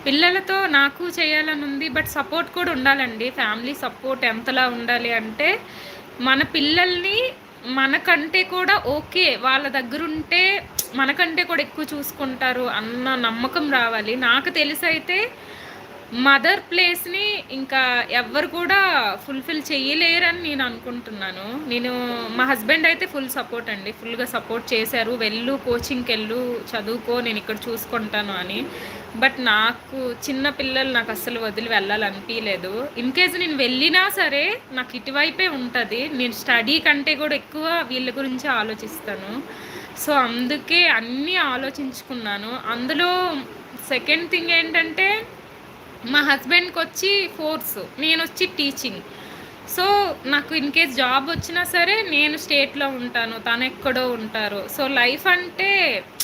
పిల్లలతో నాకు చేయాలనుంది. But support కూడా ఉండాలండి. ఫ్యామిలీ సపోర్ట్ ఎంతలా ఉండాలి అంటే, మన పిల్లల్ని మనకంటే కూడా ఓకే. వాళ్ళ దగ్గరుంటే మనకంటే కూడా ఎక్కువ చూసుకుంటారు అన్న నమ్మకం రావాలి. నాకు తెలిసైతే మదర్ ప్లేస్‌ని ఇంకా ఎవ్వరు కూడా ఫుల్‌ఫిల్ చేయలేరని నేను అనుకుంటున్నాను. మా హస్బెండ్ అయితే ఫుల్ సపోర్ట్ అండి. ఫుల్‌గా సపోర్ట్ చేశారు. వెళ్ళు కోచింగ్‌కెళ్ళు, చదువుకో నేనిక్కడ చూసుకుంటాను అని. బట్ నాకు చిన్న పిల్లలు నాకస్సలు వదిలి వెళ్ళాలనిపియలేదు. ఇన్‌కేస్ నేను వెళ్ళినా సరే నాకు ఇటువైపే ఉంటది. నేను స్టడీ కంటే కూడా ఎక్కువ వీళ్ళ గురించే ఆలోచిస్తాను. సో, అందుకే అన్నీ ఆలోచించుకున్నాను. అందులో సెకండ్ థింగ్ ఏంటంటే మా హస్బెండ్‌కొచ్చి ఫోర్స్, నేనొచ్చి టీచింగ్. సో, నాకు ఇన్‌కేస్ జాబ్ వచ్చినా సరే నేను స్టేట్‌లో ఉంటాను. తనెక్కడో ఉంటారు. సో, లైఫ్ అంటే